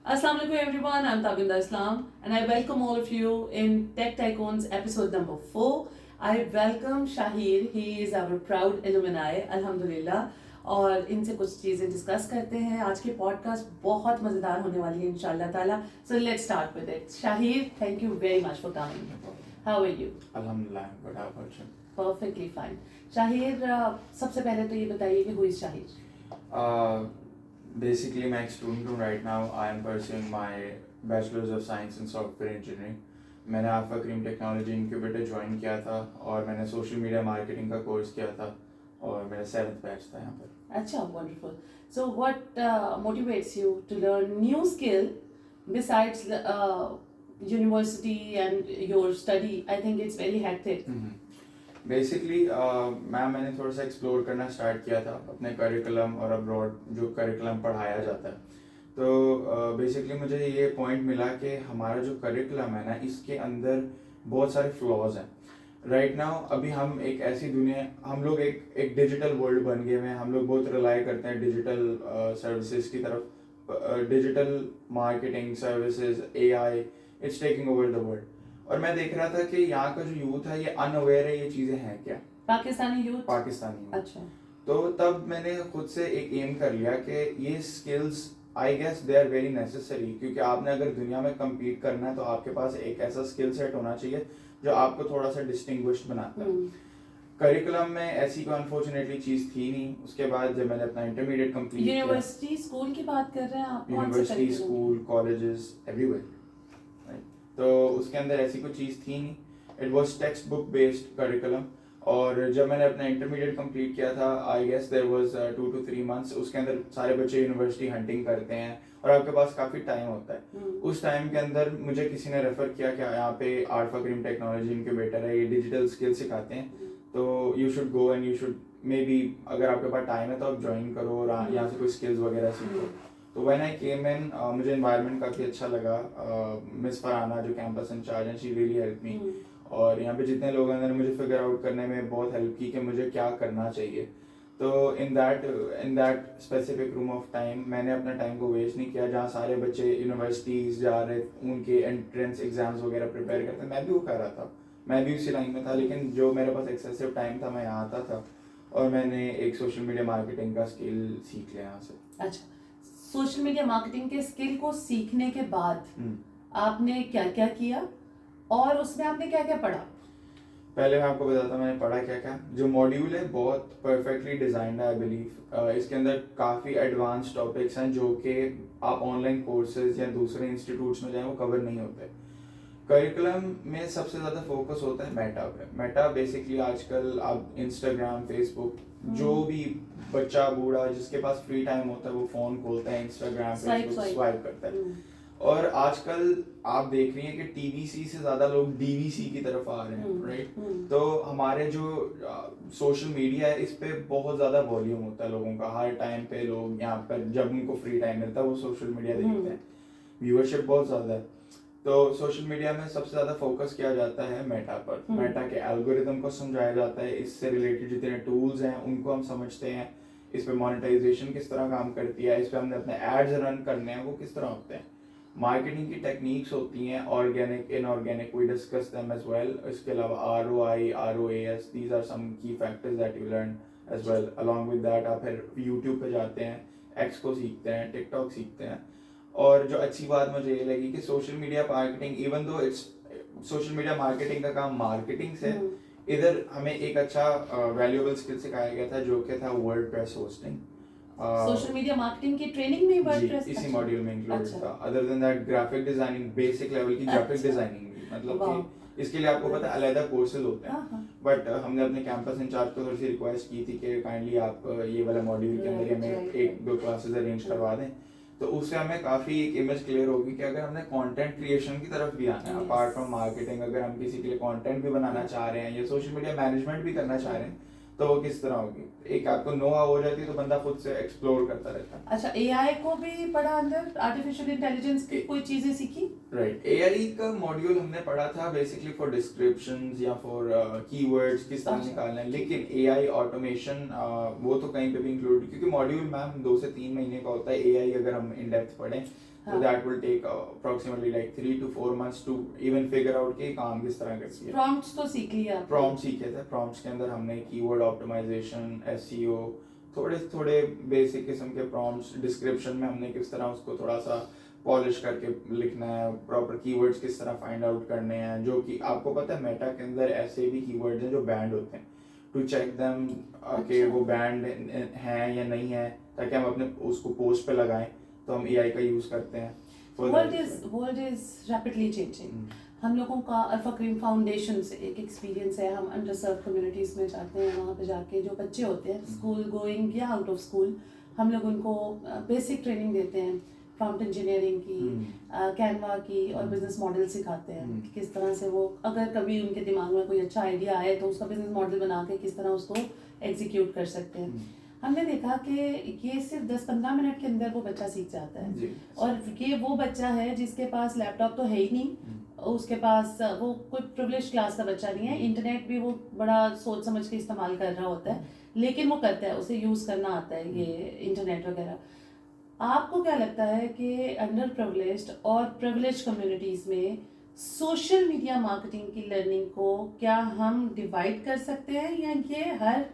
Assalamu alaikum everyone, I'm Tabinda Islam and I welcome all of you in Tech Tycoons episode number 4. I welcome Shahir, he is our proud alumni, Alhamdulillah. और इनसे कुछ चीज़ें discuss करते हैं. आज की podcast बहुत मज़ेदार होने वाली है इंशाल्लाह ताला. So let's start with it. Shahir, thank you very much for coming. How are you? Alhamdulillah, good. How about you? Perfectly fine. Shahir, सबसे पहले तो ये बताइए कि who is Shahir? Basically, मैं एक student हूँ right now. I am pursuing my Bachelor's of Science in Software Engineering. मैंने Alpha Cream Technology Incubator join किया था और मैंने सोशल मीडिया मार्केटिंग का कोर्स किया था और मेरा 7th बैच था यहाँ पर. अच्छा, wonderful. So what motivates you to learn new skill besides university and your study? I think it's very hectic. Basically मैंने थोड़ा सा एक्सप्लोर करना स्टार्ट किया था अपने करिकुलम और अब्रॉड जो करिकुलम पढ़ाया जाता है. तो बेसिकली मुझे ये पॉइंट मिला कि हमारा जो करिकुलम है ना, इसके अंदर बहुत सारे फ्लॉज हैं. राइट नाउ अभी हम एक ऐसी दुनिया, हम लोग एक डिजिटल वर्ल्ड बन गए हैं. हम लोग बहुत रिलाई करते हैं डिजिटल सर्विसेज की तरफ. Digital marketing services, AI, it's taking over the world. और मैं देख रहा था कि यहाँ का जो यूथ है ये अनअवेयर है ये चीज़ें हैं क्या. पाकिस्तानी यूथ. अच्छा. तो तब मैंने खुद से एक एम कर लिया कि ये skills I guess they are very necessary, क्योंकि आपने अगर दुनिया में कम्पीट करना है तो आपके पास एक ऐसा स्किल सेट होना चाहिए जो आपको थोड़ा सा डिस्टिंग्विश्ड बनाता है. करिकुलम में ऐसी कोई अनफॉर्चुनेटली चीज़ थी नहीं. उसके बाद जब मैंने अपना इंटरमीडिएट कंप्लीट किया, यूनिवर्सिटी स्कूल की बात कर रहे हैं आप? यूनिवर्सिटी स्कूल कॉलेजेस एवरीवेयर, तो उसके अंदर ऐसी कोई चीज़ थी नहीं. It was text book based curriculum. और जब मैंने अपना इंटरमीडिएट कंप्लीट किया था, I guess there was 2 to 3 months. उसके अंदर सारे बच्चे यूनिवर्सिटी हंटिंग करते हैं और आपके पास काफ़ी टाइम होता है. उस टाइम के अंदर मुझे किसी ने रेफर किया कि यहाँ पे अल्फा क्रीम टेक्नोलॉजी इनक्यूबेटर है, ये डिजिटल स्किल सिखाते हैं, तो you should go and you should may be, अगर आपके पास टाइम है तो आप ज्वाइन करो और यहाँ से कोई स्किल्स वगैरह सीखो. तो व्हेन आई केम इन, मुझे एनवायरनमेंट काफ़ी अच्छा लगा. मिस फरहाना जो कैंपस इंचार्ज हैं, शी रियली हेल्प मी. और यहाँ पे जितने लोगों ने मुझे फिगर आउट करने में बहुत हेल्प की कि मुझे क्या करना चाहिए. तो in that specific room of time मैंने अपना टाइम को वेस्ट नहीं किया. जहाँ सारे बच्चे यूनिवर्सिटीज़ जा रहे, उनके एंट्रेंस एग्जाम्स वगैरह प्रिपेयर करते, मैं भी वो कर रहा था, मैं भी उसी लाइन में था. लेकिन जो मेरे पास एक्सेसिव टाइम था, मैं यहाँ आता था और मैंने एक सोशल मीडिया मार्केटिंग का स्किल सीख लिया यहाँ से. अच्छा, सोशल मीडिया मार्केटिंग के स्किल को सीखने के बाद आपने क्या क्या किया और उसमें आपने क्या क्या पढ़ा? पहले मैं आपको बताता हूँ मैंने पढ़ा क्या क्या. जो मॉड्यूल है बहुत परफेक्टली डिजाइंड है आई बिलीव. इसके अंदर काफ़ी एडवांस टॉपिक्स हैं जो कि आप ऑनलाइन कोर्सेज या दूसरे इंस्टीट्यूट्स में जाएं वो कवर नहीं होते. करिकुलम में सबसे ज़्यादा फोकस होता है मेटा पे. मेटा बेसिकली आजकल आप इंस्टाग्राम, फेसबुक, जो भी बच्चा बूढ़ा जिसके पास फ्री टाइम होता है वो फ़ोन खोलता है, इंस्टाग्राम, फेसबुक स्वाइप करता है. और आजकल आप देख रही हैं कि टीवीसी से ज़्यादा लोग डीवीसी की तरफ आ रहे हैं, राइट. तो हमारे जो सोशल मीडिया है इस पे बहुत ज़्यादा वॉल्यूम होता है लोगों का. हर टाइम पे लोग यहाँ पर जब उनको फ्री टाइम मिलता है वो सोशल मीडिया देखते हैं. व्यूअरशिप बहुत ज़्यादा है. तो सोशल मीडिया में सबसे ज़्यादा फोकस किया जाता है मेटा पर. मेटा के एल्गोरिदम को समझाया जाता है, इससे रिलेटेड जितने टूल्स हैं उनको हम समझते हैं, इस पे मोनेटाइजेशन किस तरह काम करती है, इस पे हमने अपने एड्स रन करने हैं वो किस तरह होते हैं, मार्केटिंग की टेक्निक्स होती हैं, organic, inorganic, we discuss them as well. इसके अलावा ROI, ROAS, these are some key factors that you learn as well. Along with that आप फिर यूट्यूब पे जाते हैं, एक्स को सीखते हैं, टिकटॉक सीखते हैं. और जो अच्छी बात मुझे ये लगी कि social media marketing, even though it's social media marketing का काम मार्केटिंग से, इधर हमें एक अच्छा वैल्यूएबल स्किल सिखाया गया था जो कि था WordPress hosting. Social media marketing की ट्रेनिंग में वर्डप्रेस इसी मॉड्यूल में इंक्लूडेड था. Other than that graphic designing, basic level की ग्राफिक डिजाइनिंग भी, मतलब कि इसके लिए आपको पता है अलग कोर्सेज होते हैं. बट हमने अपने कैंपस इंचार्ज को थोड़ी सी रिक्वेस्ट की थी कि काइंडली आप ये वाला मॉड्यूल के अंदर हमें 1-2 क्लासेस अरेंज करवा दें. तो उससे हमें काफ़ी एक इमेज क्लियर होगी कि अगर हमने कंटेंट क्रिएशन की तरफ भी आना है, अपार्ट फ्रॉम मार्केटिंग, अगर हम किसी के लिए कंटेंट भी बनाना चाह रहे हैं या सोशल मीडिया मैनेजमेंट भी करना चाह रहे हैं तो वो किस तरह होगी. एक आपको नो हो जाती है तो बंदा खुद से एक्सप्लोर करता रहता है. अच्छा, AI को भी पढ़ा अंदर, आर्टिफिशियल इंटेलिजेंस की कोई चीजें सीखी? राइट. AI का मॉड्यूल हमने पढ़ा था बेसिकली फॉर डिस्क्रिप्शंस या फॉर कीवर्ड्स किस तरह निकालना है. लेकिन AI ऑटोमेशन वो तो कहीं पे भी इंक्लूड, क्योंकि मॉड्यूल मैम 2 से 3 महीने का होता है. AI अगर हम इन डेप्थ पढ़ें तो that will take approximately like 3 to 4 months to even figure out कि काम किस तरह करती है। प्रॉम्प्ट्स तो सीख लिया आपने? प्रॉम्प्ट सीखे थे, प्रॉम्प्ट्स के अंदर हमने कीवर्ड ऑप्टिमाइजेशन, एसईओ, थोड़े थोड़े बेसिक किस्म के प्रॉम्प्ट्स, डिस्क्रिप्शन में हमने किस तरह उसको थोड़ा सा पॉलिश करके लिखना है, प्रॉपर कीवर्ड्स किस तरह फाइंड आउट करने हैं, जो कि आपको पता है मेटा के अंदर ऐसे भी कीवर्ड्स हैं जो बैंड होते हैं, टू चेक देम कि वो बैंड हैं या नहीं है, ताकि हम अपने उसको पोस्ट पे लगाएं, तो हम एआई का यूज करते हैं। World is rapidly changing. हम लोगों का अल्फा क्रीम फाउंडेशन से एक एक्सपीरियंस है, हम अंडर सर्व कम्युनिटीज़ में जाते हैं, वहाँ पे जाके जो बच्चे होते हैं स्कूल गोइंग या आउट ऑफ स्कूल, हम लोग उनको बेसिक ट्रेनिंग देते हैं, प्रॉम्प्ट इंजीनियरिंग की, कैनवा की और बिजनेस मॉडल सिखाते हैं कि किस तरह से वो, अगर कभी उनके दिमाग में कोई अच्छा आइडिया आए तो उसका बिजनेस मॉडल बना के किस तरह उसको एग्जीक्यूट कर सकते हैं। हमने देखा कि ये सिर्फ 10-15 मिनट के अंदर वो बच्चा सीख जाता है, और ये वो बच्चा है जिसके पास लैपटॉप तो है ही नहीं, उसके पास वो कोई प्रिविलेज क्लास का बच्चा नहीं है, इंटरनेट भी वो बड़ा सोच समझ के इस्तेमाल कर रहा होता है, लेकिन वो करता है, उसे यूज़ करना आता है ये इंटरनेट वगैरह। आपको क्या लगता है कि अंडर प्रिविलेज्ड और प्रिविलेज कम्युनिटीज़ में सोशल मीडिया मार्केटिंग की लर्निंग को क्या हम डिवाइड कर सकते हैं, या ये हर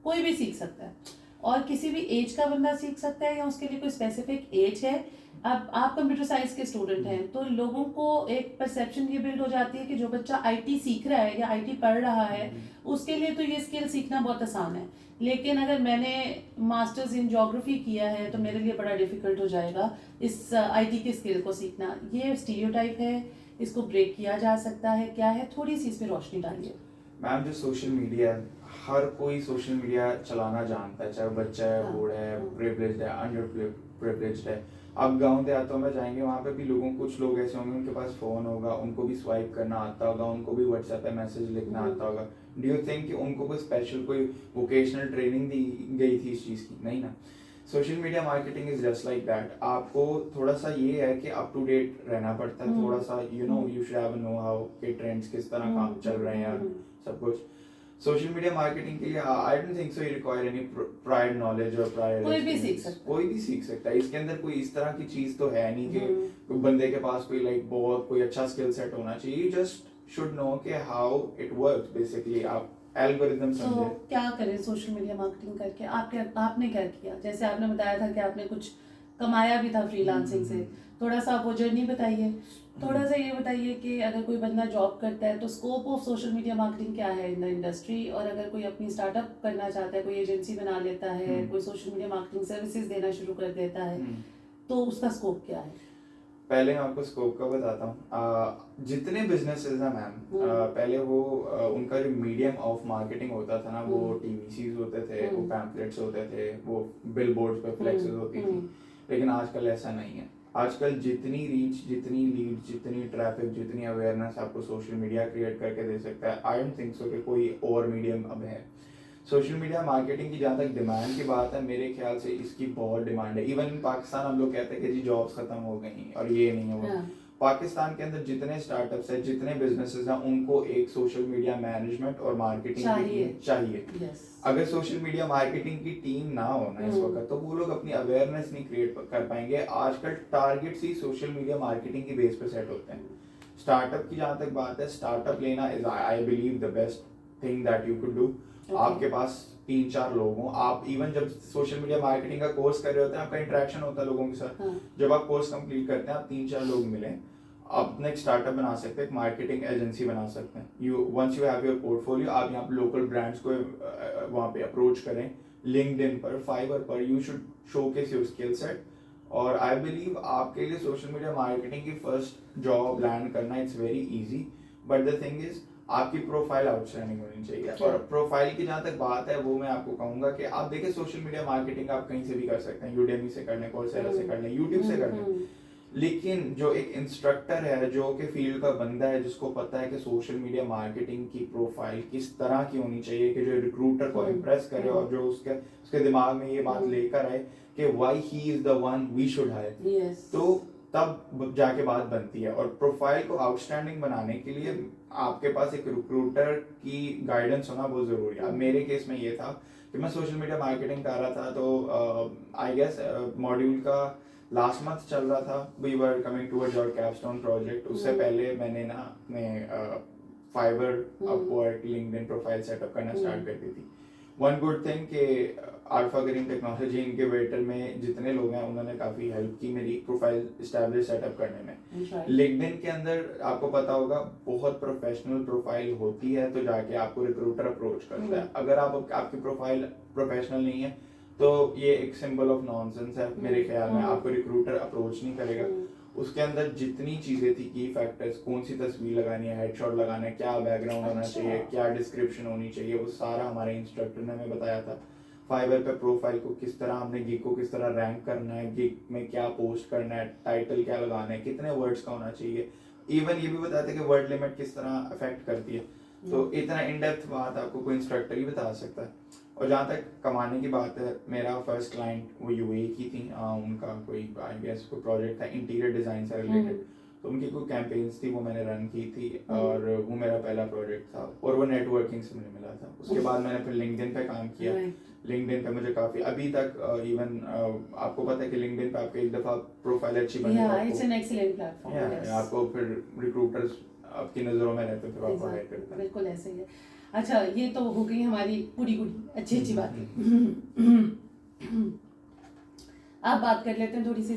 कोई भी सीख सकता है और किसी भी एज का बंदा सीख सकता है, या उसके लिए कोई स्पेसिफिक एज है? अब आप कंप्यूटर साइंस के स्टूडेंट हैं तो लोगों को एक परसेप्शन ये बिल्ड हो जाती है कि जो बच्चा आईटी सीख रहा है या आईटी पढ़ रहा है उसके लिए तो ये स्किल सीखना बहुत आसान है, लेकिन अगर मैंने मास्टर्स इन ज्योग्राफी किया है तो मेरे लिए बड़ा डिफिकल्ट हो जाएगा इस आईटी के स्किल को सीखना। ये स्टीरियोटाइप है, इसको ब्रेक किया जा सकता है, क्या है? थोड़ी सी इस पर रोशनी डालिए। मैम, जो सोशल मीडिया है, हर कोई सोशल मीडिया चलाना जानता है, चाहे बच्चा है, बूढ़ा है, प्रिविलेज्ड है, अंडर प्रिविलेज्ड है। आप गांव देहातों में जाएंगे, वहाँ पे भी लोगों, कुछ लोग ऐसे होंगे उनके पास फ़ोन होगा, उनको भी स्वाइप करना आता होगा, उनको भी व्हाट्सएप पे मैसेज लिखना आता होगा। डू यू थिंक कि उनको कोई स्पेशल कोई वोकेशनल ट्रेनिंग दी गई थी इस चीज़ की? नहीं ना। Social media marketing is just like that. आपको थोड़ा सा ये है कि अप टू डेट रहना पड़ता है, थोड़ा सा you should have know how के ट्रेंड्स किस तरह काम चल रहे हैं और सब कुछ। सोशल मीडिया मार्केटिंग के लिए आई don't think so you require any prior knowledge और प्रायर, कोई भी सीख सकता है, कोई भी सीख सकता है। इसके अंदर कोई इस तरह की चीज तो है नहीं कि बंदे के पास कोई लाइक बहुत कोई अच्छा स्किल सेट होना चाहिए। यू जस्ट शुड नो कि हाउ इट वर्क्स बेसिकली। आप एल्गोरिथम समझे। तो क्या करें सोशल मीडिया मार्केटिंग करके? आपने क्या किया? जैसे आपने बताया था कि आपने कुछ कमाया भी था फ्रीलांसिंग से, थोड़ा सा आप वो जर्नी बताइए। थोड़ा सा ये बताइए कि अगर कोई बंदा जॉब करता है तो scope of social media marketing क्या है इन द इंडस्ट्री, और अगर कोई अपनी स्टार्टअप करना चाहता है, कोई एजेंसी बना लेता है, कोई सोशल मीडिया मार्केटिंग सर्विसेज देना शुरू कर देता है, तो उसका स्कोप क्या है? पहले मैं आपको स्कोप का बताता हूँ। जितने बिजनेसेस हैं मैम, पहले वो उनका जो मीडियम ऑफ मार्केटिंग होता था ना, वो टीवीसीज होते थे, वो पैम्पलेट्स होते थे, वो बिलबोर्ड्स पे फ्लेक्सेस होती थी। लेकिन आजकल ऐसा नहीं है। आजकल जितनी रीच, जितनी लीड, जितनी ट्रैफिक, जितनी अवेयरनेस आपको सोशल मीडिया क्रिएट करके दे सकता है, आई डोंट थिंक सो कि कोई और मीडियम अब है। सोशल मीडिया मार्केटिंग की जहाँ तक डिमांड की बात है, मेरे ख्याल से इसकी बहुत डिमांड है। इवन इन पाकिस्तान हम लोग कहते हैं कि जी जॉब्स खत्म हो गई और ये नहीं है वो। पाकिस्तान के अंदर जितने स्टार्टअप्स हैं, जितने बिजनेसेस हैं, उनको एक सोशल मीडिया मैनेजमेंट और मार्केटिंग चाहिए। अगर सोशल मीडिया मार्केटिंग की टीम ना हो ना इस वक्त, तो वो लोग अपनी अवेयरनेस नहीं क्रिएट कर पाएंगे। आजकल टारगेट्स ही सोशल मीडिया मार्केटिंग की बेस पे सेट होते हैं। स्टार्टअप की जहाँ तक बात है, स्टार्टअप लेना is I believe the best thing that you could do. आपके पास 3-4 लोग हों। आप इवन जब सोशल मीडिया मार्केटिंग का कोर्स कर रहे होते हैं, आपका इंटरेक्शन होता है लोगों के साथ। जब आप कोर्स कंप्लीट करते हैं, आप 3-4 लोग मिलें, आप अपना एक स्टार्टअप बना सकते हैं, एक मार्केटिंग एजेंसी बना सकते हैं। Once you have your portfolio, आप यहाँ पे लोकल ब्रांड्स को वहाँ पे अप्रोच करें। लिंक्डइन पर, फाइवर पर you should showcase your skill set. और आई बिलीव आपके लिए सोशल मीडिया मार्केटिंग की फर्स्ट जॉब लैंड करना it's very easy. But the thing is, आपकी प्रोफाइल आउटस्टैंडिंग होनी चाहिए। और प्रोफाइल की जहाँ तक बात है, वो मैं आपको कहूंगा कि आप देखिए सोशल मीडिया मार्केटिंग आप कहीं से भी कर सकते हैं। यूडेमी से कर लें, कोर्सेरा से कर लें, यूट्यूब से कर लें। लेकिन जो एक इंस्ट्रक्टर है, जो कि फील्ड का बंदा है, जिसको पता है कि सोशल मीडिया मार्केटिंग की प्रोफाइल किस तरह की होनी चाहिए कि जो रिक्रूटर को इम्प्रेस करे और जो उसके दिमाग में ये बात लेकर आए कि why he is the one we should hire, तो तब जाके बात बनती है। और प्रोफाइल को आउटस्टैंडिंग बनाने के लिए आपके पास एक रिक्रूटर की गाइडेंस होना बहुत जरूरी है। अब मेरे केस में ये था कि मैं सोशल मीडिया मार्केटिंग कर रहा था, तो आई गेस मॉड्यूल का लास्ट मंथ चल रहा था, we were coming towards our capstone project. उससे पहले मैंने ना अपने Fiverr, Upwork, LinkedIn profile setup करना स्टार्ट कर दी थी। वन गुड थिंग कि अल्फा ग्रीन टेक्नोलॉजी इनक्यूबेटर में जितने लोग हैं उन्होंने काफ़ी हेल्प की मेरी प्रोफाइल इस्टेब्लिश सेटअप करने में। लिंक्डइन के अंदर आपको पता होगा बहुत प्रोफेशनल प्रोफाइल होती है तो जाके आपको रिक्रूटर अप्रोच करता है। अगर आपकी प्रोफाइल प्रोफेशनल नहीं है तो ये एक सिंबल ऑफ नॉनसेंस है मेरे ख्याल में, आपको रिक्रूटर अप्रोच नहीं करेगा। उसके अंदर जितनी चीज़ें थी, की फैक्टर्स, कौन सी तस्वीर लगानी है, हेडशॉट लगाना है, क्या बैकग्राउंड होना चाहिए, क्या डिस्क्रिप्शन होनी चाहिए, वो सारा हमारे इंस्ट्रक्टर ने हमें बताया था। फाइवर पे प्रोफाइल को किस तरह हमने गिग को किस तरह रैंक करना है, गिग में क्या पोस्ट करना है, टाइटल क्या लगाना है, कितने वर्ड्स का होना चाहिए, इवन ये भी बताया था कि वर्ड लिमिट किस तरह अफेक्ट करती है। तो इतना इन डेप्थ बात आपको कोई इंस्ट्रक्टर ही बता सकता है। और जहाँ तक कमाने की बात है, मेरा फर्स्ट क्लाइंट वो यूएई की थी। उनका कोई आई गेस कोई प्रोजेक्ट था इंटीरियर डिज़ाइन से रिलेटेड, तो उनकी कोई कैंपेन्स थी वो मैंने रन की थी और वो मेरा पहला प्रोजेक्ट था और वो नेटवर्किंग से मुझे मिला था। उसके बाद मैंने फिर लिंक्डइन पे काम किया। लिंक्डइन पे मुझे काफ़ी अभी तक इवन आपको पता है कि लिंक्डइन पे आपको एक दफ़ा प्रोफाइल अच्छी बनी आपको फिर रिक्रूटर्स आपकी नज़रों में रहते फिर आपको हायर करते हैं। बिल्कुल ऐसे ही है। अच्छा, ये तो हो गई हमारी पूरी अच्छी बातें। अब बात कर लेते हैं थोड़ी सी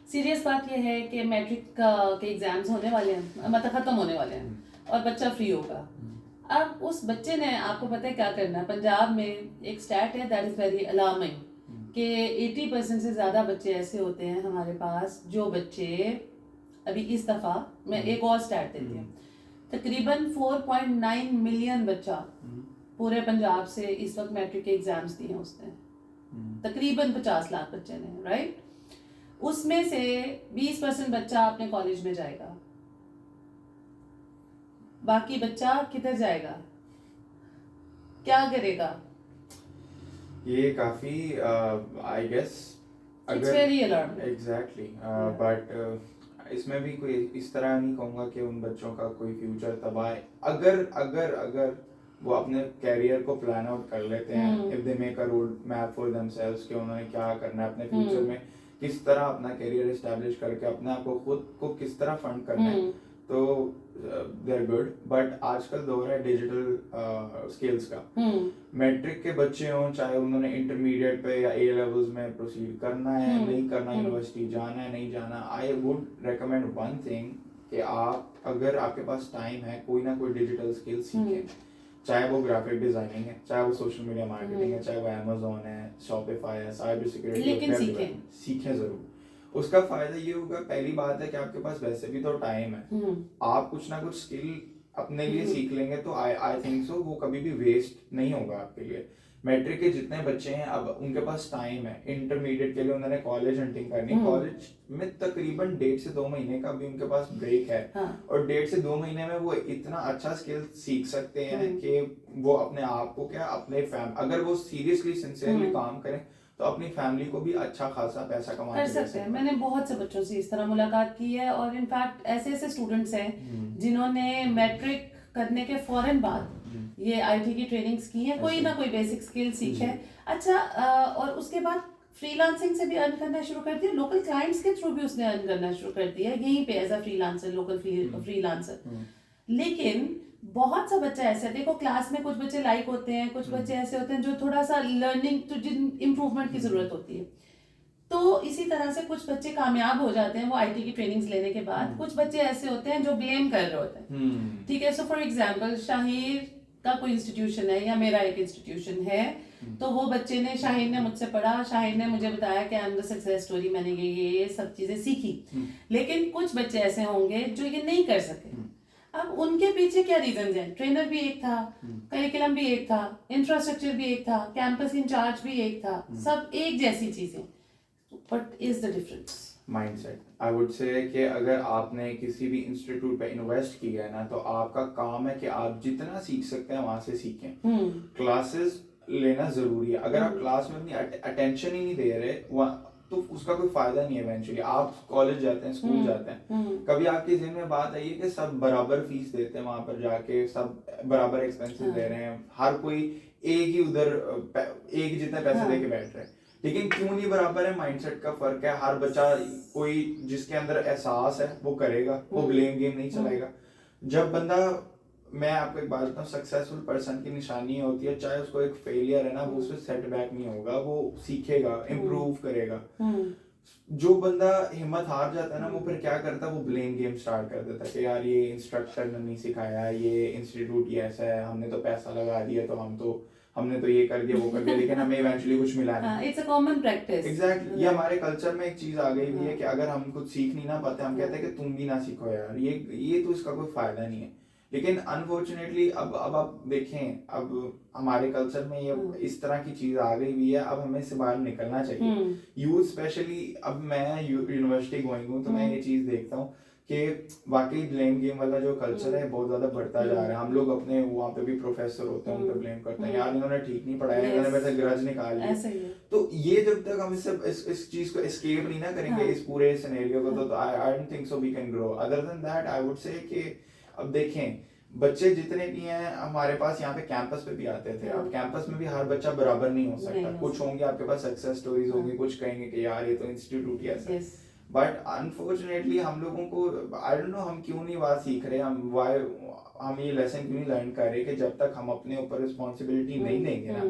सीरियस बात यह है कि मैट्रिक के एग्जाम्स होने वाले हैं, मतलब खत्म होने वाले हैं और बच्चा फ्री होगा। अब उस बच्चे ने, आपको पता है क्या करना है। पंजाब में एक स्टैट है दैट इज़ वेरी अलार्मिंग कि 80% से ज़्यादा बच्चे ऐसे होते हैं हमारे पास जो बच्चे अभी इस दफ़ा मैं एक और स्टैट देती हूँ, तकरीबन 4.9 मिलियन बच्चा पूरे पंजाब से इस वक्त मैट्रिक के एग्जाम्स दिए उसने। तकरीबन 50 लाख बच्चे ने, राइट। उसमें से 20% बच्चा अपने कॉलेज में जाएगा, बाकी बच्चा किधर जाएगा, क्या करेगा? ये काफी I guess it's very alarming. Exactly, but इसमें भी कोई इस तरह नहीं कहूँगा कि उन बच्चों का कोई फ्यूचर तबाह है। अगर वो अपने कैरियर को प्लान आउट कर लेते हैं, if they make a road map for themselves कि उन्होंने क्या करना है अपने फ्यूचर में, किस तरह अपना कैरियर एस्टैब्लिश करके अपने आप को खुद को किस तरह फंड करना है, तो दे आर गुड। बट आजकल दौर है डिजिटल स्किल्स का। मैट्रिक के बच्चे हों, चाहे उन्होंने इंटरमीडिएट पे या ए लेवल्स में प्रोसीड करना है, नहीं करना, यूनिवर्सिटी जाना है, नहीं जाना, I would recommend one thing कि आप, अगर आपके पास टाइम है, कोई ना कोई डिजिटल स्किल सीखें। चाहे वो ग्राफिक डिजाइनिंग है, चाहे वो सोशल मीडिया मार्केटिंग है, चाहे वो अमेज़न है, शॉपिफाई है, साइबर सिक्योरिटी, लेकिन सीखें जरूर। उसका फायदा ये होगा, पहली बात है कि आपके पास वैसे भी तो टाइम है, आप कुछ ना कुछ स्किल अपने लिए सीख लेंगे तो आई थिंक सो वो कभी भी वेस्ट नहीं होगा आपके लिए। मैट्रिक के जितने बच्चे हैं अब उनके पास टाइम है, इंटरमीडिएट के लिए उन्होंने कॉलेज हंटिंग करनी, कॉलेज में तकरीबन 1.5 से 2 महीने का भी उनके पास ब्रेक है। और 1.5 से 2 महीने में वो इतना अच्छा स्किल सीख सकते हैं कि वो अपने आप को क्या, अपने अगर वो सीरियसली सिंसियरली काम करें तो अपनी फैमिली को भी अच्छा खासा पैसा कमा कर सकते हैं। मैंने बहुत से बच्चों से इस तरह मुलाकात की है और इनफैक्ट ऐसे स्टूडेंट्स हैं जिन्होंने मैट्रिक करने के फौरन बाद ये आईटी की ट्रेनिंग्स की है, कोई ना कोई बेसिक स्किल सीखे है। अच्छा, और उसके बाद फ्रीलांसिंग से भी अर्न करना शुरू कर दिया, लोकल क्लाइंट्स के थ्रू भी उसने अर्न करना शुरू कर दिया यहीं पे as a freelancer, local freelancer. लेकिन बहुत सा बच्चा ऐसे, देखो क्लास में कुछ बच्चे लाइक होते हैं, कुछ बच्चे ऐसे होते हैं जो थोड़ा सा लर्निंग तो जिन इम्प्रूवमेंट की जरूरत होती है। तो इसी तरह से कुछ बच्चे कामयाब हो जाते हैं वो आईटी की ट्रेनिंग्स लेने के बाद। कुछ बच्चे ऐसे होते हैं जो ब्लेम कर रहे होते हैं, ठीक है। सो फॉर एग्जांपल शाहिर का कोई इंस्टीट्यूशन है या मेरा एक इंस्टीट्यूशन है, तो वो बच्चे ने, शाहिर ने मुझसे पढ़ा, शाहिर ने मुझे बताया कि I am the success story, मैंने ये सब चीजें सीखी। लेकिन कुछ बच्चे ऐसे होंगे जो ये नहीं कर सके। अब उनके पीछे क्या रीजन है? ट्रेनर भी एक था, करिकुलम भी एक था, इंफ्रास्ट्रक्चर भी एक था, कैंपस इंचार्ज भी एक था, सब एक जैसी चीजें। What is the difference? Mindset. I would say कि अगर आपने किसी भी इंस्टीट्यूट पे इन्वेस्ट किया है ना, तो आपका काम है कि आप जितना सीख सकते हैं वहां से सीखें। क्लासेस लेना जरूरी है। अगर आप क्लास में अपनी अटेंशन ही नहीं दे रहे तो उसका कोई फायदा नहीं है। इवेंचुअली आप कॉलेज जाते हैं, स्कूल जाते हैं, कभी आपके ज़हन में बात आई है कि सब बराबर फीस देते हैं, वहां पर जाके सब बराबर एक्सपेंसेस दे रहे हैं, हर कोई एक ही उधर एक जितने पैसे दे के बैठ रहे हैं। लेकिन क्यों नहीं बराबर है, माइंडसेट का फर्क है। हर बच्चा, कोई जिसके अंदर एहसास है वो करेगा, वो ब्लेम गेम नहीं चलाएगा। जब बंदा, मैं आपको एक बात बताऊं, सक्सेसफुल पर्सन की निशानी ये होती है, चाहे उसको एक फेलियर है ना, वो उसमें सेटबैक नहीं होगा, वो सीखेगा, इम्प्रूव करेगा। जो बंदा हिम्मत हार जाता है ना, वो फिर क्या करता है, वो ब्लेम गेम स्टार्ट कर देता है कि यार ये इंस्ट्रक्टर ने नहीं सिखाया, ये इंस्टीट्यूट ये ऐसा है, हमने तो पैसा लगा दिया, तो हमने तो ये कर दिया, वो कर दिया, लेकिन हमें इवेंचुअली कुछ मिला नहीं। It's a common practice. Exactly, ये हमारे कल्चर में एक चीज आ गई हुई है कि अगर हम कुछ सीख नहीं ना पाते, हम कहते हैं कि तुम भी ना सीखो यार, ये तो इसका कोई फायदा नहीं है। लेकिन अनफॉर्चुनेटली अब आप देखें, अब हमारे कल्चर में ये इस तरह की चीज आ गई हुई है, अब हमें इससे बाहर निकलना चाहिए। यूथ स्पेशली, अब मैं यूनिवर्सिटी गोइंग हूँ, तो मैं ये चीज देखता हूँ कि वाकई ब्लेम गेम वाला जो कल्चर है बहुत ज्यादा बढ़ता जा रहा है। हम लोग अपने वहाँ पे भी प्रोफेसर होते हैं, उन पर ब्लेम करते हैं, यार इन्होंने ठीक नहीं पढ़ाया, इन्होंने मेरे से ग्रज निकाल लिया। तो ये जब तक हम इस चीज को एस्केप नहीं ना करेंगे, इस पूरे सिनेरियो को, तो I don't think so we can grow. Other than that I would say कि अब देखें, बच्चे जितने भी हैं हमारे पास यहाँ पे कैंपस पे भी आते थे। अब कैंपस में भी हर बच्चा बराबर नहीं हो सकता। कुछ होंगे आपके पास सक्सेस स्टोरीज होंगी, कुछ कहेंगे कि यार ये तो इंस्टीट्यूट ही ऐसा है। बट अनफॉर्चुनेटली हम लोगों को, आई डोंट नो हम क्यों नहीं बात सीख रहे, हम ये लेसन क्यों नहीं लर्न कर रहे कि जब तक हम अपने ऊपर रिस्पॉन्सिबिलिटी नहीं लेंगे ना,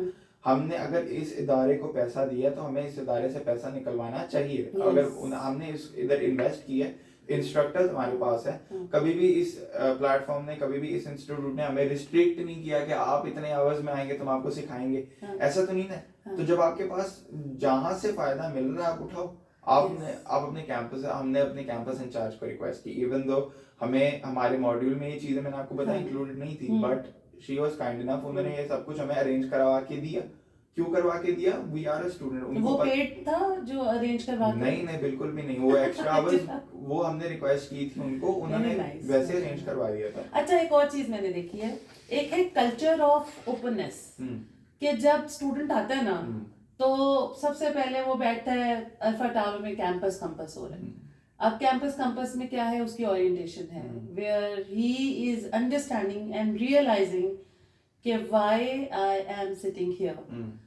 हमने अगर इस इदारे को पैसा दिया तो हमें इस इदारे से पैसा निकलवाना चाहिए। अगर हमने इधर इन्वेस्ट किया, इंस्ट्रक्टर्स हमारे पास है, कभी भी इस प्लेटफॉर्म ने, कभी भी इस इंस्टीट्यूट ने हमें रिस्ट्रिक्ट नहीं किया कि आप इतने आवर्स में आएंगे तो हम आपको सिखाएंगे, ऐसा तो नहीं है। तो जब आपके पास जहां से फायदा मिल रहा है आप उठाओ। आप अपने कैंपस, हमने अपने कैंपस इंचार्ज को रिक्वेस्ट की, इवन दो हमें हमारे मॉड्यूल में ये चीजें मैंने आपको बताया इंक्लूडेड नहीं थी, but she was kind enough, उन्होंने ये सब कुछ हमें अरेंज करवा के दिया। क्यों करवा के दिया? We are a student. उनको वो पेड था जो अरेंज करवा के? नहीं बिल्कुल भी नहीं, वो एक्स्ट्रा आवर्स वो हमने रिक्वेस्ट की थी उनको, उन्होंने वैसे अरेंज करवा दिया था। अच्छा, एक और चीज मैंने देखी है, एक है कल्चर ऑफ ओपननेस, कि जब स्टूडेंट आता है ना तो सबसे पहले वो बैठता है अल्फा टावर में, कैंपस कंपस हो रहा है। अब कैंपस कंपस में क्या है, उसकी ओरिएंटेशन है, where he is understanding and realizing कि why I am sitting here.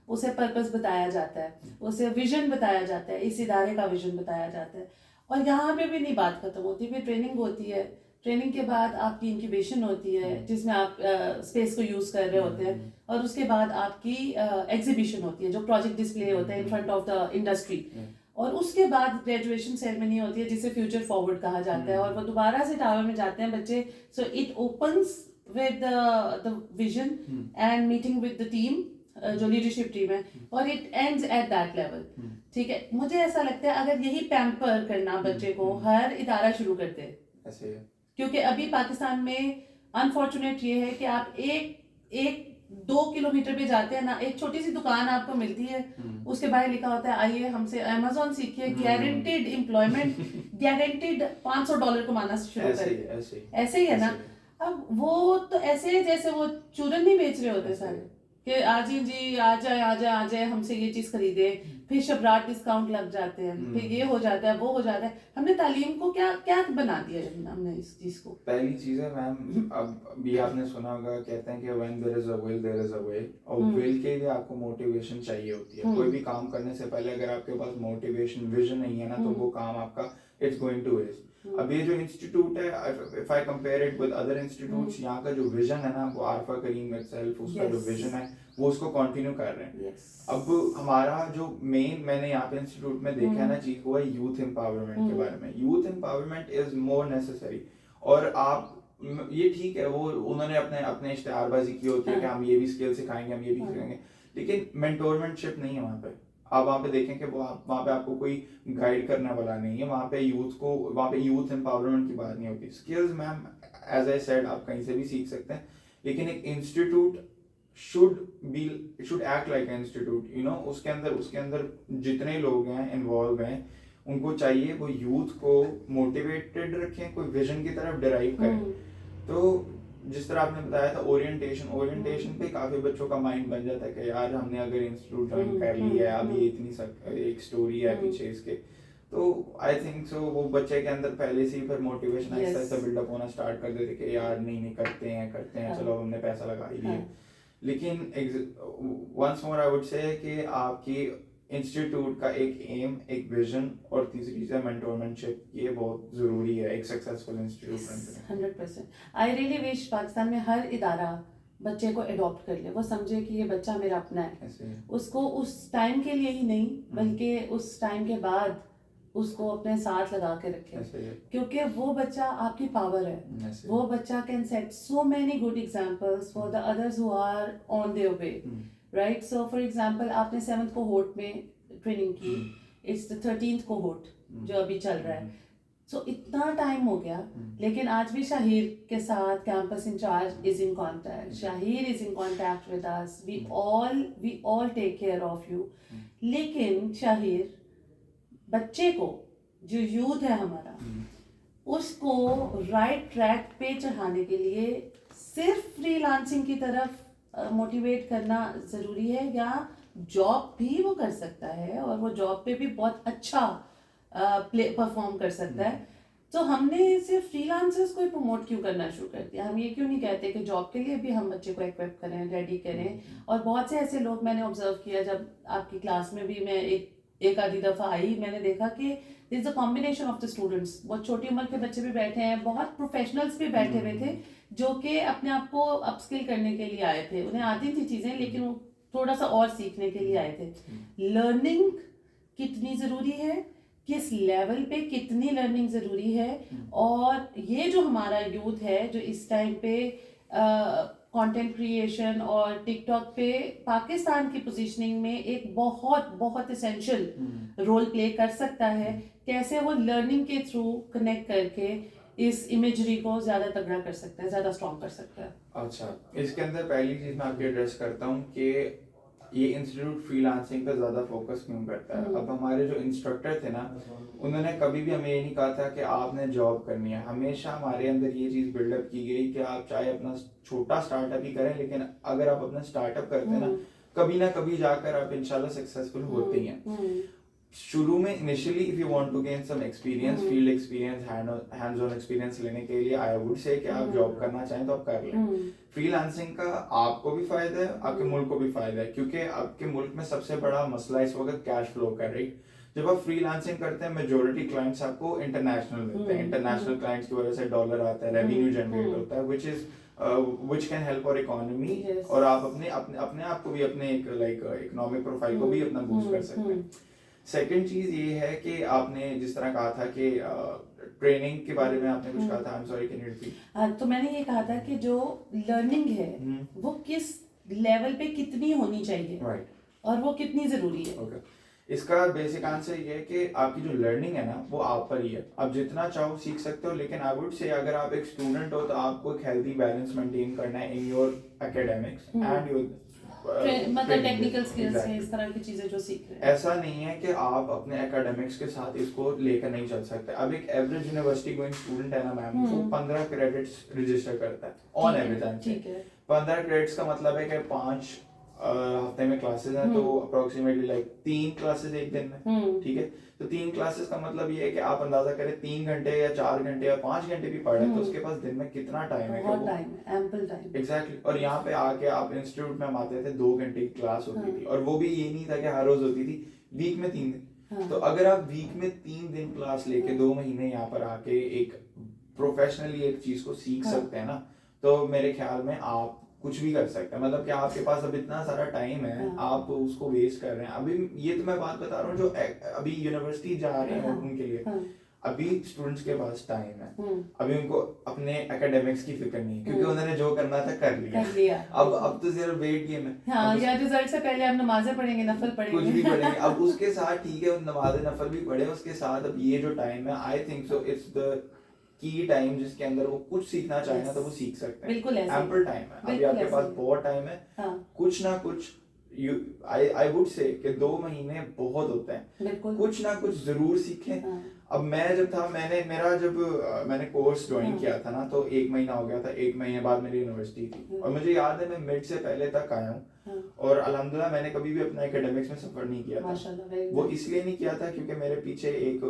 उसे पर्पस बताया जाता है, उसे विजन बताया जाता है, इस इदारे का विजन बताया जाता है। और यहाँ पे भी नहीं बात खत्म होती, फिर ट्रेनिंग होती है, ट्रेनिंग के बाद आपकी इंक्यूबेशन होती है जिसमें आप स्पेस को यूज कर रहे होते हैं, और उसके बाद आपकी एग्जीबिशन होती है जो प्रोजेक्ट डिस्प्ले होता है in front of the industry, और उसके बाद ग्रेजुएशन सेरेमनी होती है जिसे फ्यूचर फॉरवर्ड कहा जाता है, और वो दोबारा से टावर में जाते हैं बच्चे। So it opens with the vision and meeting with the team, जो लीडरशिप टीम है, और it ends at that level। ठीक है, मुझे ऐसा लगता है अगर यही पैम्पर करना बच्चे को हर इदारा शुरू करते ऐसे है, क्योंकि अभी पाकिस्तान में अनफॉर्चुनेट ये है कि आप एक 2 किलोमीटर पे जाते हैं ना, एक छोटी सी दुकान आपको मिलती है, उसके बाहर लिखा होता है आइए हमसे अमेज़न सीखिए, गारंटीड एम्प्लॉयमेंट, गारंटीड $500 कमाना शुरू करें। ऐसे ही है ना। अब वो तो ऐसे है जैसे वो चूरन नहीं बेच रहे होते सारे, कि आज ही जी आ जाए हमसे ये चीज खरीदे, फिर शबरात डिस्काउंट लग जाते हैं, फिर ये हो जाता है वो हो जाता है। हमने तालीम को क्या बना दिया हमने इस चीज को। पहली चीज है मैम, अब भी आपने सुना होगा, कहते हैं कि when there is a will there is a way, और विल के लिए आपको मोटिवेशन चाहिए होती है। कोई भी काम करने से पहले अगर आपके पास मोटिवेशन, विजन नहीं है ना, तो वो काम आपका इट्स गोइंग टू वेस्ट। अब ये जो इंस्टीट्यूट है, if I compare it with other institutes, यहाँ का जो विजन है ना, वो आरफा करीम इटसेल्फ, उसका जो विजन है वो उसको कंटिन्यू कर रहे हैं। अब हमारा जो मेन मैंने यहाँ पे इंस्टीट्यूट में देखा है ना चीज, वो है यूथ एम्पावरमेंट के बारे में। Youth empowerment is more necessary. और आप ये ठीक है, वो उन्होंने अपने इश्तिहारबाजी की होती है कि हम ये भी स्किल सिखाएंगे, हम ये भी सिखाएंगे, लेकिन मेंटोरमेंटशिप नहीं है वहाँ पे। आप वहाँ पे देखें कि वहाँ पे आपको कोई गाइड करने वाला नहीं है। वहाँ पे यूथ एम्पावरमेंट की बात नहीं होती। Skills ma'am, as I said, आप कहीं से भी सीख सकते हैं, लेकिन एक institute should act like an institute, you know. उसके अंदर जितने लोग हैं इन्वॉल्व हैं, उनको चाहिए वो यूथ को मोटिवेटेड रखें, कोई विजन की तरफ डिराइव करें। तो जिस तरह आपने बताया था ओरिएंटेशन पे काफी बच्चों का माइंड बन जाता है कि यार हमने अगर इंस्टीट्यूट ज्वाइन कर लिया है, अब ये इतनी एक स्टोरी है पीछे इसके, तो आई थिंक सो वो बच्चे के अंदर पहले से ही फिर मोटिवेशन ऐसा बिल्डअप होना स्टार्ट कर देते कि यार नहीं करते हैं, चलो हमने पैसा लगा ही लिया। लेकिन once more I would say कि आपकी इंस्टीट्यूट का एक एम, एक विजन और तीसरी चीज़ है मेंटोरशिप। ये बहुत ज़रूरी है एक सक्सेसफुल इंस्टीट्यूट बनने में। 100%। आई रियली विश पाकिस्तान में हर इदारा बच्चे को अडॉप्ट कर ले, वो समझे कि ये बच्चा मेरा अपना है, ऐसे ही। उसको उस टाइम के लिए ही नहीं बल्कि उस टाइम के बाद उसको अपने साथ लगा के रखे, ऐसे ही। क्योंकि वो बच्चा आपकी पावर है। ऐसे ही। वो बच्चा can set so many good examples for the others who are on their way, right? So for example आपने 7th कोहोर्ट में ट्रेनिंग की, इट्स द 13th कोहोर्ट जो अभी चल रहा है। सो इतना टाइम हो गया, लेकिन आज भी शाहिर के साथ campus incharge is in contact, Shahir is in contact with us, we all take care of you. लेकिन शाहिर बच्चे को, जो यूथ है हमारा, उसको राइट ट्रैक पे चढ़ाने के लिए सिर्फ फ्रीलांसिंग की तरफ मोटिवेट करना ज़रूरी है, या जॉब भी वो कर सकता है और वो जॉब पे भी बहुत अच्छा परफॉर्म कर सकता है। तो हमने सिर्फ फ्रीलांसर्स को ही प्रमोट क्यों करना शुरू कर दिया? हम ये क्यों नहीं कहते कि जॉब के लिए भी हम बच्चे को इक्विप करें, रेडी करें? और बहुत से ऐसे लोग मैंने ऑब्जर्व किया, जब आपकी क्लास में भी मैं एक आधी दफ़ा आई, मैंने देखा कि this a combination of the students, बहुत छोटी उम्र के बच्चे भी बैठे हैं, बहुत प्रोफेशनल्स भी बैठे हुए थे जो कि अपने आप को अपस्किल करने के लिए आए थे। उन्हें आती थी चीज़ें, लेकिन वो थोड़ा सा और सीखने के लिए आए थे। लर्निंग कितनी ज़रूरी है, किस लेवल पे कितनी लर्निंग ज़रूरी है, और ये जो हमारा यूथ है जो इस टाइम पे कंटेंट क्रिएशन और टिकटॉक पे पाकिस्तान की पोजीशनिंग में एक बहुत बहुत एसेंशियल रोल प्ले कर सकता है, कैसे वो लर्निंग के थ्रू कनेक्ट करके इस इमेजरी को ज़्यादा तगड़ा कर सकता है, ज़्यादा स्ट्रॉन्ग कर सकता है। अच्छा, इसके अंदर पहली चीज़ मैं आपकी एड्रेस करता हूँ कि ये इंस्टीट्यूट फ्रीलांसिंग पे ज़्यादा फोकस क्यों करता है। अब हमारे जो इंस्ट्रक्टर थे ना, उन्होंने कभी भी हमें ये नहीं कहा था कि आपने जॉब करनी है। हमेशा हमारे अंदर ये चीज़ बिल्डअप की गई कि आप चाहे अपना छोटा स्टार्टअप ही करें, लेकिन अगर आप अपना स्टार्टअप करते हैं ना कभी जाकर आप इंशाल्लाह सक्सेसफुल होते ही हैं। शुरू में initially if you want to gain some experience, field experience, hands on experience लेने के लिए आई वुड से कि आप जॉब करना चाहें तो आप कर लें। फ्रीलांसिंग का आपको भी फायदा है, आपके मुल्क को भी फायदा है, क्योंकि आपके मुल्क में सबसे बड़ा मसला इस वक्त कैश फ्लो का, राइट? जब आप फ्रीलांसिंग करते हैं, मेजोरिटी क्लाइंट्स आपको इंटरनेशनल मिलते हैं। इंटरनेशनल क्लाइंट्स की वजह से डॉलर आता है, रेवेन्यू जनरेट होता है, which can help our economy। और आप अपने आप को भी, अपने इकोनॉमिक प्रोफाइल को भी अपना बूस्ट कर सकते हैं। सेकंड चीज ये है कि आपने जिस तरह कहा था कि ट्रेनिंग के बारे में आपने कुछ कहा था, आई am sorry, can you repeat? तो मैंने ये कहा था कि जो लर्निंग है वो किस लेवल पे कितनी होनी चाहिए, राइट, और वो कितनी जरूरी है। ओके। इसका बेसिक आंसर ये है कि आपकी जो लर्निंग है ना, वो आप पर ही है। आप जितना चाहो सीख सकते हो, लेकिन आई वुड से अगर आप एक स्टूडेंट हो तो आपको एक हेल्दी बैलेंस मेंटेन करना है in your academics and your मतलब टेक्निकल स्किल्स है, इस तरह की चीजें जो सीख रहे हैं। ऐसा नहीं है कि आप अपने एकेडमिक्स के साथ इसको लेकर नहीं चल सकते। अब एक एवरेज यूनिवर्सिटी गोइंग स्टूडेंट है ना मैम, वो 15 क्रेडिट्स रजिस्टर करता है ऑन एवरेज। ठीक है, 15 क्रेडिट्स का मतलब है कि 5 हफ्ते में क्लासेस हैं, तो अप्रोक्सीमेटली 3 क्लासेस एक दिन में, ठीक है? तो 3 क्लासेस का मतलब ये है कि आप अंदाजा करें 3 घंटे या 4 घंटे या 5 घंटे भी पढ़े तो उसके पास दिन में कितना टाइम है? बहुत टाइम है, एम्पल टाइम। एग्जैक्टली। और यहाँ पे आके आप इंस्टीट्यूट में हम आते थे, 2 घंटे की क्लास होती थी, और वो भी ये नहीं था कि हर रोज होती थी, वीक में 3 दिन। तो अगर आप वीक में 3 दिन क्लास लेके 2 महीने यहाँ पर आके एक प्रोफेशनली एक चीज को सीख सकते हैं ना, तो मेरे ख्याल में आप कुछ भी कर सकते हैं। मतलब कि आपके पास अब इतना सारा टाइम है, आप उसको वेस्ट कर रहे हैं। अभी ये तो मैं बात बता रहा हूँ जो अभी यूनिवर्सिटी जा रहे हैं उनके लिए। अभी स्टूडेंट्स के पास टाइम है, अभी उनको अपने एकेडमिक्स की फिक्र नहीं, क्योंकि उन्होंने जो करना था कर लिया। अब तो सिर्फ वेट गेम है। हाँ, या रिजल्ट से पहले हम नमाजें पढ़ेंगे, नफल पढ़ेंगे, कुछ भी पढ़ेंगे। अब उसके साथ ठीक है, नमाज नफल भी पढ़े, उसके साथ अब ये जो टाइम है, I think so it's the key time जिसके अंदर वो कुछ सीखना चाहे ना तो वो सीख सकते हैं। बिल्कुल ऐसे, एम्पल टाइम है, अभी आपके पास बहुत टाइम है। कुछ ना कुछ आई वुड से कि 2 महीने बहुत होते हैं, कुछ ना कुछ जरूर सीखें। अब मैं जब था, मैंने कोर्स ज्वाइन किया था ना, तो 1 महीना हो गया था, 1 महीने बाद मेरी यूनिवर्सिटी थी, और मुझे याद है मैं मिड से पहले तक आया हूँ, और अल्हम्दुलिल्लाह मैंने कभी भी अपना एकेडमिक्स में सफर नहीं किया था। वो इसलिए नहीं किया था क्योंकि मेरे पीछे एक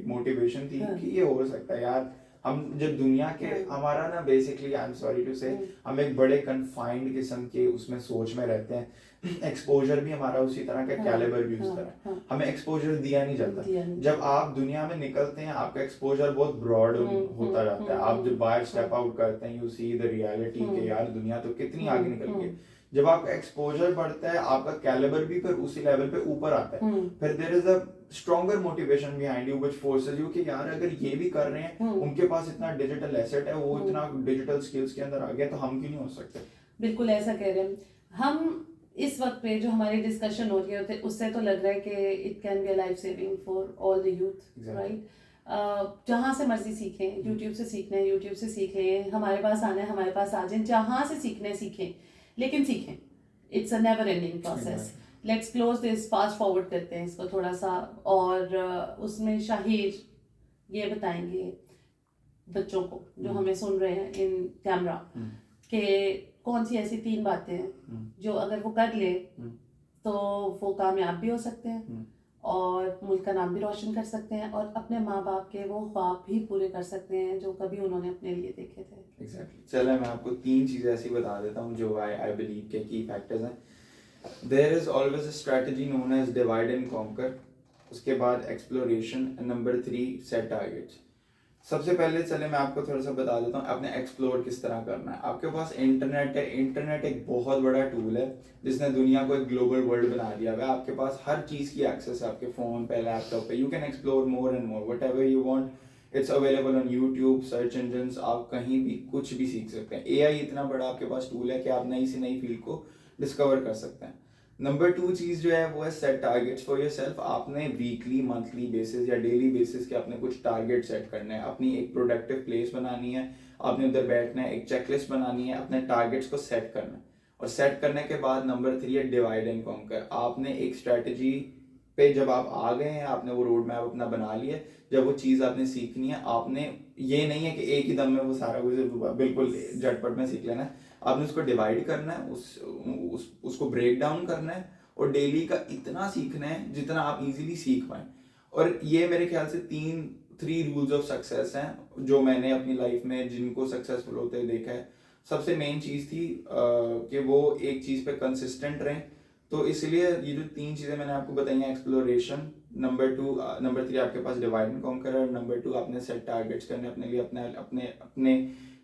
मोटिवेशन थी कि ये हो सकता है यार। हम जब दुनिया के, हमारा ना basically, I am sorry to say, हम एक बड़े कन्फाइंड किस्म के उसमें सोच में रहते हैं। एक्सपोजर भी हमारा उसी तरह का, कैलिबर भी उस तरह, हमें एक्सपोजर दिया नहीं जाता। जब आप दुनिया में निकलते हैं आपका एक्सपोजर बहुत ब्रॉड होता जाता है। आप जब बाहर स्टेप आउट करते हैं यू सी द रियलिटी के यार दुनिया तो कितनी आगे निकल गई। जब आपका एक्सपोजर बढ़ता है आपका कैलिबर भी फिर उसी लेवल पे ऊपर आता है, फिर there is a stronger motivation behind you which forces you कि यार अगर ये भी कर रहे हैं, उनके पास इतना डिजिटल एसेट है, वो इतना डिजिटल स्किल्स के अंदर आ गया, तो हम क्यों नहीं हो सकते। बिल्कुल ऐसा कह रहे हैं हम। इस वक्त पे जो हमारी डिस्कशन हो रही है उससे तो लग रहा है कि it can be a life saving for all the youth, right. जहाँ से मर्जी सीखें, यूट्यूब से सीखना है यूट्यूब से सीख लें, हमारे पास आना है हमारे पास आ जाए, जहाँ से सीखना है सीखें, लेकिन सीखें। It's a never ending process. Let's close this, fast forward करते हैं इसको थोड़ा सा, और उसमें शाहिर ये बताएंगे बच्चों को जो हमें सुन रहे हैं इन कैमरा कि कौन सी ऐसी 3 बातें हैं जो अगर वो कर ले तो वो कामयाब भी हो सकते हैं और मुल्क का नाम भी रोशन कर सकते हैं और अपने माँ बाप के वो ख्वाब भी पूरे कर सकते हैं जो कभी उन्होंने अपने लिए देखे थे। एग्जैक्टली। चलो मैं आपको 3 चीज़ें ऐसी बता देता हूँ जो आई बिलीव के की फैक्टर्स हैं। There is always a strategy known as divide and conquer, उसके बाद exploration, and number 3 set targets. सबसे पहले चले मैं आपको थोड़ा सा बता देता हूँ अपने एक्सप्लोर किस तरह करना है। आपके पास इंटरनेट है, इंटरनेट एक बहुत बड़ा टूल है जिसने दुनिया को एक ग्लोबल वर्ल्ड बना दिया है। आपके पास हर चीज़ की एक्सेस है, आपके फ़ोन पे, लैपटॉप पे, you can explore more and more what ever you want. It's available on YouTube, search engines, आप कहीं भी कुछ भी सीख सकते हैं। AI इतना बड़ा आपके पास टूल है कि आप नई से नई फील्ड को डिस्कवर कर सकते हैं। नंबर 2 चीज़ जो है वो है set targets for your self. आपने वीकली, मंथली बेसिस या डेली बेसिस के अपने कुछ टारगेट सेट करने हैं, अपनी एक प्रोडक्टिव प्लेस बनानी है, आपने उधर बैठना है, एक चेकलिस्ट बनानी है, अपने टारगेट्स को सेट करना है। और सेट करने के बाद नंबर 3 है डिवाइड एंड कॉन्कर। आपने एक स्ट्रैटेजी पे जब आप आ गए हैं, आपने वो रोड मैप अपना बना लिया, जब वो चीज़ आपने सीखनी है, आपने ये नहीं है कि एक ही दम में वो सारा कुछ बिल्कुल झटपट में सीख लेना है। आपने उसको डिवाइड करना है, उसको ब्रेक डाउन करना है और डेली का इतना सीखना है जितना आप इजीली सीख पाए। और ये मेरे ख्याल से 3 रूल्स ऑफ सक्सेस हैं जो मैंने अपनी लाइफ में जिनको सक्सेसफुल होते हुए देखा है। सबसे मेन चीज़ थी कि वो एक चीज़ पे कंसिस्टेंट रहें। तो इसलिए ये जो 3 चीज़ें मैंने आपको बताई हैं, एक्सप्लोरेशन, नंबर 3 आपके पास डिवाइड एंड कॉन्कर है, नंबर 2 आपने सेट टारगेट्स करने अपने लिए, अपने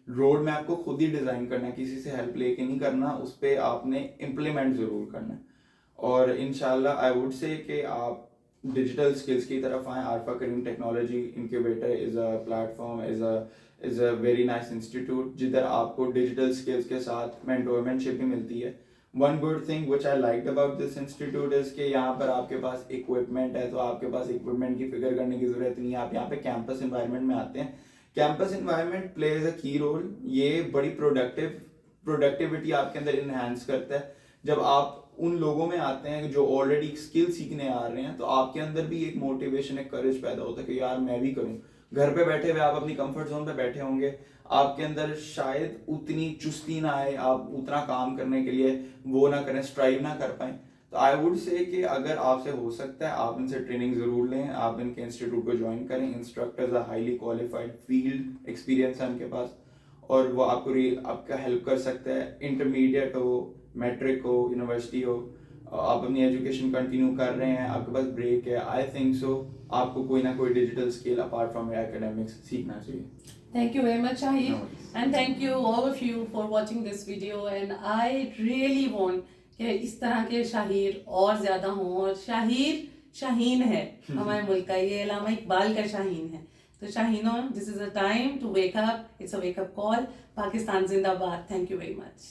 रोड मैप को खुद ही डिज़ाइन करना है, किसी से हेल्प लेके नहीं करना, उस पर आपने इम्प्लीमेंट ज़रूर करना है। और इंशाल्लाह आई वुड से कि आप डिजिटल स्किल्स की तरफ आएँ। Arfa Karim technology incubator is a platform, is a very nice institute जिधर आपको डिजिटल स्किल्स के साथ मेंटोरमेंटशिप भी मिलती है। One good thing which I like about this institute is कि यहाँ पर आपके पास इक्विपमेंट है, तो आपके पास इक्विपमेंट की फिक्र करने की ज़रूरत नहीं है। आप यहाँ पे कैंपस इन्वायरमेंट में आते हैं, कैंपस इन्वायरमेंट प्लेज अ की रोल। ये बड़ी प्रोडक्टिविटी आपके अंदर इन्हांस करता है। जब आप उन लोगों में आते हैं जो ऑलरेडी स्किल सीखने आ रहे हैं, तो आपके अंदर भी एक मोटिवेशन, एक करेज पैदा होता है कि यार मैं भी करूं। घर पे बैठे हुए आप अपनी कंफर्ट जोन पे बैठे होंगे, आपके अंदर शायद उतनी चुस्ती ना आए, आप उतना काम करने के लिए वो ना करें, स्ट्राइव ना कर पाए। तो आई वुड से कि अगर आपसे हो सकता है आप इनसे ट्रेनिंग ज़रूर लें, आप इनके इंस्टीट्यूट को ज्वाइन करें। Instructors are highly qualified, field experience है उनके पास और वो आपका हेल्प कर सकता है। इंटरमीडिएट हो, मैट्रिक हो, यूनिवर्सिटी हो, आप अपनी एजुकेशन कंटिन्यू कर रहे हैं, आपके पास ब्रेक है, आई थिंक सो आपको कोई ना कोई digital skill apart from your academics सीखना चाहिए। Thank you very much, Shahid. And thank you all of you for watching this video. And I really want कि इस तरह के शाहीर और ज़्यादा हों। और शाहीन है हमारे मुल्क का, ये अल्लामा इकबाल का शाहीन है। तो शाहीनों, this is a time to wake up. It's a wake up call. Pakistan जिंदाबाद. Thank you very much.